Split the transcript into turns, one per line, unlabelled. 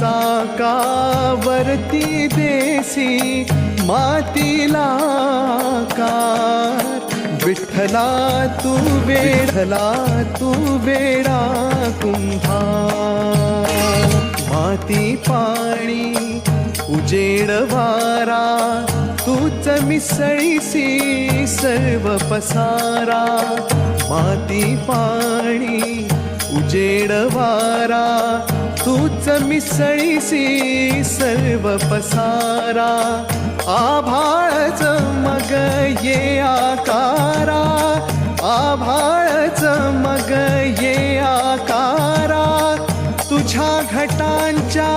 चाकावरती देसी मातीला कार. विठ्ठला तू वेडा कुंभार. माती पाणी उजेड वारा तूच मिसळीसी सर्व पसारा. माती पाणी उजेड वारा तूच मिसळीसी सर्व पसारा. आभाळच मग ये आकारा, आभाळच मग ये आकारा. तुझ्या घटांच्या